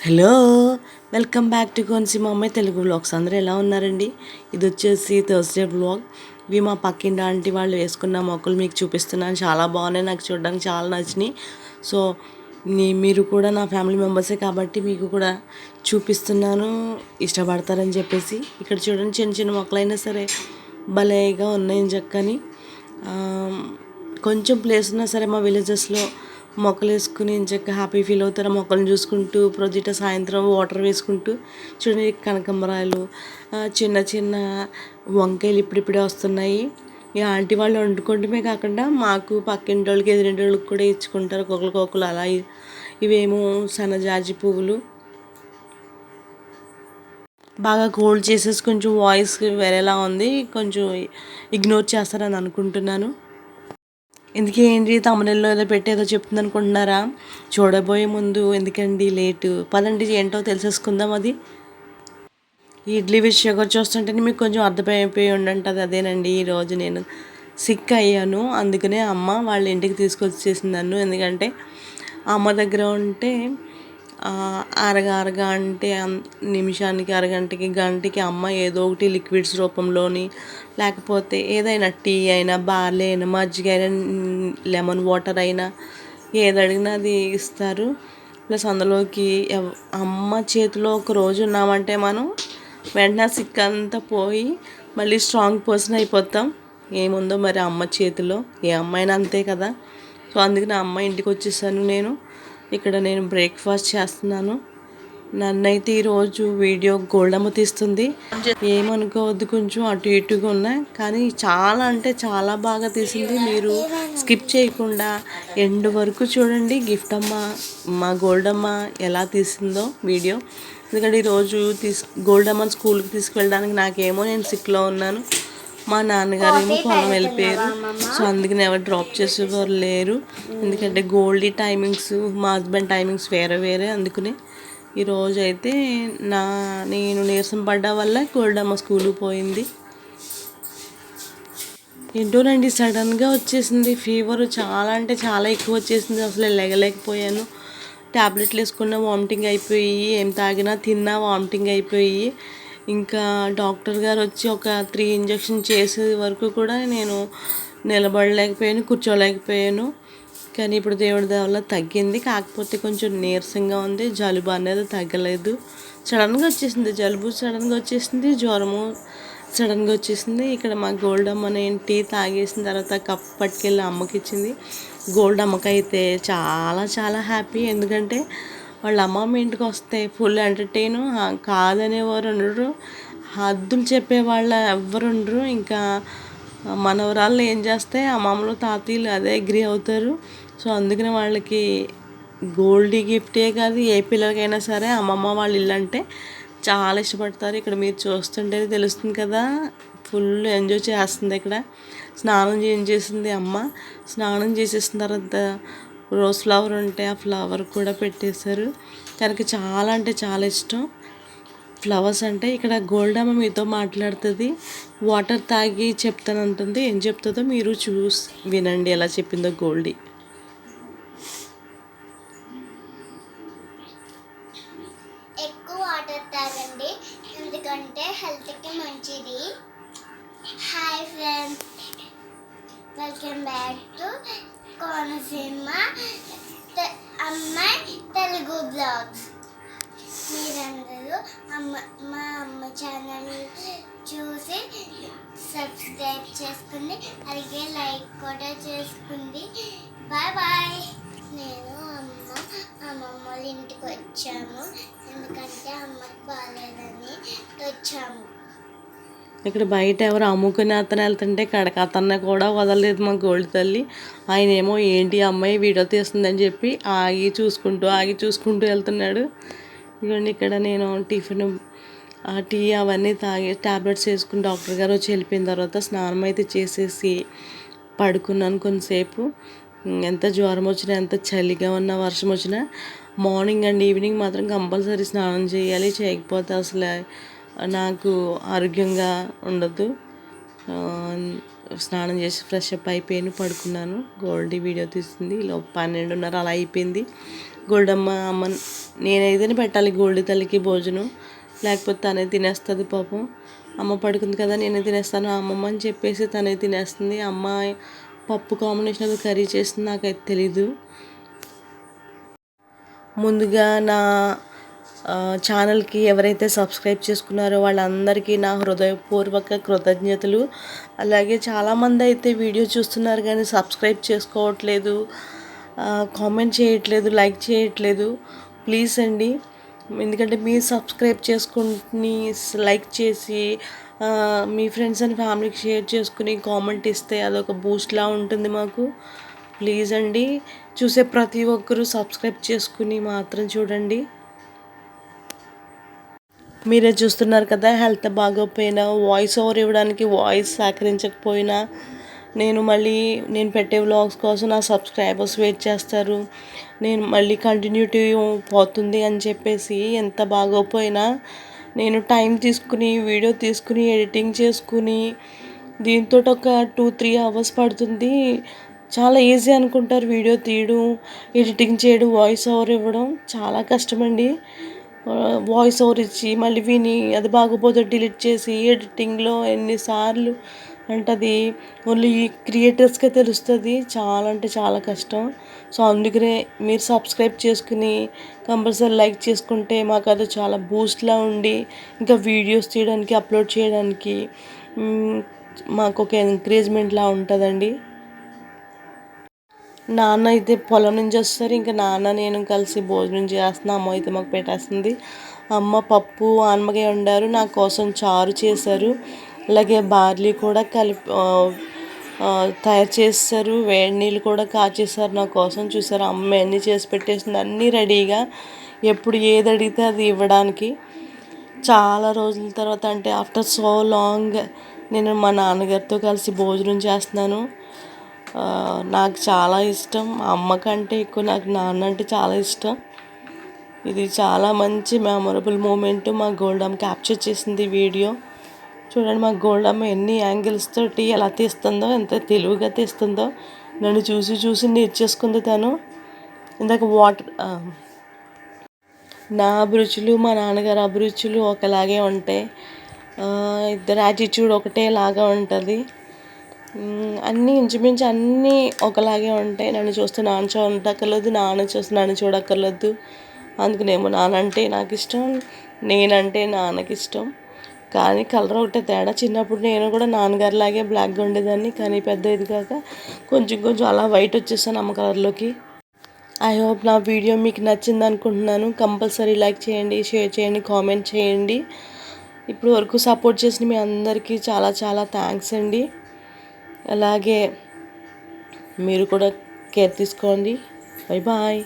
Hello, welcome back to Konaseema అమ్మాయి Telugu vlogs. అందరూ ఎలా ఉన్నారండి? ఇది వచ్చేసి థర్స్డే వ్లాగ్. ఇవి మా పక్కింటి ఆంటీ వాళ్ళు వేసుకున్న మొక్కలు మీకు చూపిస్తున్నాను. చాలా బాగున్నాయి, నాకు చూడడానికి చాలా నచ్చినాయి. సో మీరు కూడా నా ఫ్యామిలీ మెంబర్సే కాబట్టి మీకు కూడా చూపిస్తున్నాను, ఇష్టపడతారని చెప్పేసి. ఇక్కడ చూడండి, చిన్న చిన్న మొక్కలైనా సరే భలేగా ఉన్నాయి చక్కని. కొంచెం ప్లేస్ ఉన్నా సరే మా విలేజెస్లో మొక్కలు వేసుకుని ఇంచక్క హ్యాపీ ఫీల్ అవుతారు. మొక్కలను చూసుకుంటూ ప్రొద్దుట సాయంత్రం వాటర్ వేసుకుంటూ. చూడండి, కనకంబరాలు, చిన్న చిన్న వంకాయలు ఇప్పుడిప్పుడే వస్తున్నాయి. ఈ ఆంటీ వాళ్ళు వండుకోవడమే కాకుండా మాకు పక్కింటి వాళ్ళకి ఎదురింటి వాళ్ళకి కూడా ఇచ్చుకుంటారు ఒకరికొకరు అలా. ఇవేమో సన్నజాజి పువ్వులు. బాగా కోల్డ్ చేసేసి కొంచెం వాయిస్ వేరేలా ఉంది, కొంచెం ఇగ్నోర్ చేస్తారని అనుకుంటున్నాను. ఎందుకు ఏంటి తమిళంలో ఏదో పెట్టి ఏదో చెప్తుంది అనుకుంటున్నారా? చూడబోయే ముందు ఎందుకండి లేటు, పదండి ఏంటో తెలిసేసుకుందాం. అది ఇడ్లీ విత్ షుగర్ చూస్తుంటేనే మీకు కొంచెం అర్థమైపోయి ఉండంటుంది. అదేనండి, ఈరోజు నేను సిక్ అయ్యాను. అందుకనే అమ్మ వాళ్ళ ఇంటికి తీసుకొచ్చేసింది నన్ను. ఎందుకంటే అమ్మ దగ్గర ఉంటే అరగ అంటే నిమిషానికి, అరగంటకి, గంటకి అమ్మ ఏదో ఒకటి లిక్విడ్స్ రూపంలోని, లేకపోతే ఏదైనా టీ అయినా, బార్లీ అయినా, మజ్జిగ అయినా, లెమన్ వాటర్ అయినా ఏది అడిగినా అది ఇస్తారు. ప్లస్ అందులోకి అమ్మ చేతిలో ఒక రోజు ఉన్నామంటే మనం వెంటనే సిక్ అంతా పోయి మళ్ళీ స్ట్రాంగ్ పర్సన్ అయిపోతాం. ఏముందో మరి అమ్మ చేతిలో, ఏ అమ్మాయినా అంతే కదా. సో అందుకని అమ్మ ఇంటికి వచ్చేసాను. ఇక్కడ నేను బ్రేక్ఫాస్ట్ చేస్తున్నాను. నన్నైతే ఈరోజు వీడియో గోల్డమ్మ తీస్తుంది. ఏమనుకోవద్దు, కొంచెం అటు ఇటుగా ఉన్నాయి, కానీ చాలా అంటే చాలా బాగా తీసింది. మీరు స్కిప్ చేయకుండా ఎండ్ వరకు చూడండి. గిఫ్ట్ అమ్మ, మా గోల్డమ్మ ఎలా తీసిందో వీడియో. ఎందుకంటే ఈరోజు గోల్డమ్మని స్కూల్కి తీసుకువెళ్ళడానికి నాకేమో నేను సిక్లో ఉన్నాను, మా నాన్నగారు ఏమో పొలం వెళ్ళిపోయారు. సో అందుకని ఎవరు డ్రాప్ చేసేవారు లేరు. ఎందుకంటే గోల్డీ టైమింగ్స్, మా హస్బెండ్ టైమింగ్స్ వేరే వేరే. అందుకని ఈరోజు అయితే నేను నీరసం పడ్డా వల్ల గోల్డమ్మ స్కూల్కి పోయింది. ఏంటోనండి, సడన్గా వచ్చేసింది ఫీవర్. చాలా అంటే చాలా ఎక్కువ వచ్చేసింది. అసలు లెగలేకపోయాను. ట్యాబ్లెట్లు వేసుకున్న వామిటింగ్ అయిపోయి, ఏం తాగినా తిన్నా వామిటింగ్ అయిపోయి, ఇంకా డాక్టర్ గారు వచ్చి ఒక 3 ఇంజక్షన్ చేసే వరకు కూడా నేను నిలబడలేకపోయాను, కూర్చోలేకపోయాను. కానీ ఇప్పుడు దేవుడి దయ వల్ల తగ్గింది. కాకపోతే కొంచెం నీరసంగా ఉంది. జలుబు అనేది తగ్గలేదు. సడన్గా వచ్చేసింది జలుబు, సడన్గా వచ్చేసింది జ్వరము, సడన్గా వచ్చేసింది. ఇక్కడ మా గోల్డ్ అమ్మ నేను టీ తాగేసిన తర్వాత కప్ పట్టుకెళ్ళి అమ్మకి ఇచ్చింది. గోల్డ్ అమ్మకైతే చాలా చాలా హ్యాపీ. ఎందుకంటే వాళ్ళ అమ్మమ్మ ఇంటికి వస్తే ఫుల్ ఎంటర్టైన్, కాదనేవారు ఉండరు, హద్దులు చెప్పేవాళ్ళ ఎవ్వరు ఉండరు. ఇంకా మనవరాళ్ళు ఏం చేస్తే అమ్మమ్మలు తాతయ్యలు అదే అగ్రి అవుతారు. సో అందుకని వాళ్ళకి గోల్డీ గిఫ్టే కాదు, ఏ పిల్లలకైనా సరే అమ్మమ్మ వాళ్ళ ఇల్లు అంటే చాలా ఇష్టపడతారు. ఇక్కడ మీరు చూస్తుంటే తెలుస్తుంది కదా, ఫుల్ ఎంజాయ్ చేస్తుంది. ఇక్కడ స్నానం చేసింది అమ్మ. స్నానం చేసేసిన తర్వాత రోజ్ ఫ్లవర్ ఉంటే ఆ ఫ్లవర్ కూడా పెట్టేశారు. తనకి చాలా అంటే చాలా ఇష్టం ఫ్లవర్స్ అంటే. ఇక్కడ గోల్డ్ అమ్మ మీతో మాట్లాడుతుంది, వాటర్ తాగి చెప్తానంటుంది. ఏం చెప్తుందో మీరు చూసి వినండి ఎలా చెప్పిందో గోల్డీ. ఎక్కువ వాటర్ తాగండి, ఎందుకంటే హెల్త్కి మంచిది. Hi friends, welcome back to Konaseema అమ్మాయి తెలుగు బ్లాగ్స్. మీరందరూ మా అమ్మ ఛానల్ చూసి సబ్స్క్రైబ్ చేసుకుని, అలాగే లైక్ కూడా చేసుకుంది. Bye bye. నేను అమ్మమ్మ వాళ్ళ ఇంటికి వచ్చాము, ఎందుకంటే అమ్మకి బాగాలేదని వచ్చాము. ఇక్కడ బయట ఎవరు అమ్ముకునే అతను వెళ్తుంటే కడక అతన్ని కూడా వదలలేదు మా గోల్డ్ తల్లి. ఆయన ఏమో ఏంటి అమ్మాయి వీడియో తీస్తుందని చెప్పి ఆగి చూసుకుంటూ వెళ్తున్నాడు. ఇదిగోండి, ఇక్కడ నేను టిఫిన్, టీ అవన్నీ తాగి ట్యాబ్లెట్స్ వేసుకుని డాక్టర్ గారు వచ్చి వెళ్ళిపోయిన తర్వాత స్నానం అయితే చేసేసి పడుకున్నాను కొంతసేపు. ఎంత జ్వరం వచ్చినా, ఎంత చలిగా ఉన్నా, వర్షం వచ్చినా మార్నింగ్ అండ్ ఈవినింగ్ మాత్రం కంపల్సరీ స్నానం చేయాలి. చేయకపోతే అసలు నాకు ఆరోగ్యంగా ఉండదు. స్నానం చేసి ఫ్రెష్ అప్ అయిపోయాను, పడుకున్నాను. గోల్డీ వీడియో తీస్తుంది. ఇలా 12:30 అలా అయిపోయింది. గోల్డమ్మ అమ్మ నేనైతేనే పెట్టాలి గోల్డీ తల్లికి భోజనం, లేకపోతే తనే తినేస్తుంది పాపం. అమ్మ పడుకుంది కదా నేనే తినేస్తాను అమ్మమ్మ అని చెప్పేసి తనే తినేస్తుంది. అమ్మ పప్పు కాంబినేషన్ అది కర్రీ చేస్తుంది, నాకైతే తెలీదు. ముందుగా నా ఛానల్కి ఎవరైతే సబ్స్క్రైబ్ చేసుకున్నారో వాళ్ళందరికీ నా హృదయపూర్వక కృతజ్ఞతలు. అలాగే చాలామంది అయితే వీడియో చూస్తున్నారు కానీ సబ్స్క్రైబ్ చేసుకోవట్లేదు, కామెంట్ చేయట్లేదు, లైక్ చేయట్లేదు. ప్లీజ్ అండి, ఎందుకంటే మీరు సబ్స్క్రైబ్ చేసుకుని లైక్ చేసి మీ ఫ్రెండ్స్ అండ్ ఫ్యామిలీకి షేర్ చేసుకుని కామెంట్ ఇస్తే అదొక బూస్ట్లా ఉంటుంది మాకు. ప్లీజ్ అండి, చూసే ప్రతి ఒక్కరూ సబ్స్క్రైబ్ చేసుకుని మాత్రం చూడండి. మీరే చూస్తున్నారు కదా, హెల్త్ బాగోకపోయినా వాయిస్ ఓవర్ ఇవ్వడానికి వాయిస్ సహకరించకపోయినా నేను పెట్టే వ్లాగ్స్ కోసం నా సబ్స్క్రైబర్స్ వెయిట్ చేస్తారు. నేను మళ్ళీ కంటిన్యూటీ పోతుంది అని చెప్పేసి ఎంత బాగోపోయినా నేను టైం తీసుకుని వీడియో తీసుకుని ఎడిటింగ్ చేసుకుని దీంతో ఒక 2-3 అవర్స్ పడుతుంది. చాలా ఈజీ అనుకుంటారు వీడియో తీయడం, ఎడిటింగ్ చేయడం, వాయిస్ ఓవర్ ఇవ్వడం చాలా కష్టమండి. వాయిస్ ఓవర్ ఇచ్చి మళ్ళీ విని అది బాగోపోతే డిలీట్ చేసి ఎడిటింగ్లో ఎన్నిసార్లు అంటే అది ఓన్లీ క్రియేటర్స్కే తెలుస్తుంది. చాలా అంటే చాలా కష్టం. సో అందుకనే మీరు సబ్స్క్రైబ్ చేసుకుని కంపల్సరీ లైక్ చేసుకుంటే మాకు అది చాలా బూస్ట్లా ఉండి ఇంకా వీడియోస్ తీయడానికి అప్లోడ్ చేయడానికి మాకు ఒక ఎంకరేజ్మెంట్లా ఉంటుందండి. నాన్న అయితే పొలం నుంచి వస్తారు, ఇంకా నాన్న నేను కలిసి భోజనం చేస్తున్నాం. అమ్మ అయితే మాకు పెట్టేస్తుంది. అమ్మ పప్పు ఆనమకాయ వండారు, నా కోసం చారు చేశారు, అలాగే బార్లీ కూడా తయారు చేస్తారు, వేడి నీళ్ళు కూడా కాచేశారు నా కోసం. చూసారు అమ్మ అన్నీ చేసి పెట్టేసింది, అన్నీ రెడీగా ఎప్పుడు ఏది అడిగితే అది ఇవ్వడానికి. చాలా రోజుల తర్వాత అంటే ఆఫ్టర్ సో లాంగ్ నేను మా నాన్నగారితో కలిసి భోజనం చేస్తున్నాను. నాకు చాలా ఇష్టం, మా అమ్మ కంటే ఎక్కువ నాకు నాన్న అంటే చాలా ఇష్టం. ఇది చాలా మంచి మెమొరబుల్ మూమెంట్ మా గోల్డమ్మ క్యాప్చర్ చేసింది వీడియో. చూడండి మా గోల్డమ్మ ఎన్ని యాంగిల్స్ తోటి ఎలా తీస్తుందో, ఎంత తెలివిగా తీస్తుందో. నన్ను చూసి చూసి నేర్చేసుకుంది తను. ఇందాక నా అభిరుచులు మా నాన్నగారి అభిరుచులు ఒకలాగే ఉంటాయి, ఇద్దరు యాటిట్యూడ్ ఒకటేలాగా ఉంటుంది. అన్నీ ఇంచుమించు అన్నీ ఒకలాగే ఉంటాయి. నన్ను చూస్తే నాన్న చూడక్కర్లేదు, నాన్న చూస్తే నన్ను చూడక్కర్లేదు. అందుకనేమో నాన్న అంటే నాకు ఇష్టం, నేనంటే నాన్నకి ఇష్టం. కానీ కలర్ ఒకటే తేడా. చిన్నప్పుడు నేను కూడా నాన్నగారిలాగే బ్లాక్గా ఉండేదాన్ని, కానీ పెద్ద ఎదిగాక కొంచెం కొంచెం అలా వైట్ వచ్చేసాను అమ్మ కలర్లోకి. ఐ హోప్ నా వీడియో మీకు నచ్చింది అనుకుంటున్నాను. కంపల్సరీ లైక్ చేయండి, షేర్ చేయండి, కామెంట్ చేయండి. ఇప్పుడు వరకు సపోర్ట్ చేసిన మీ అందరికీ చాలా చాలా థ్యాంక్స్ అండి. అలాగే మీరు కూడా కేర్ తీసుకోండి. Bye bye.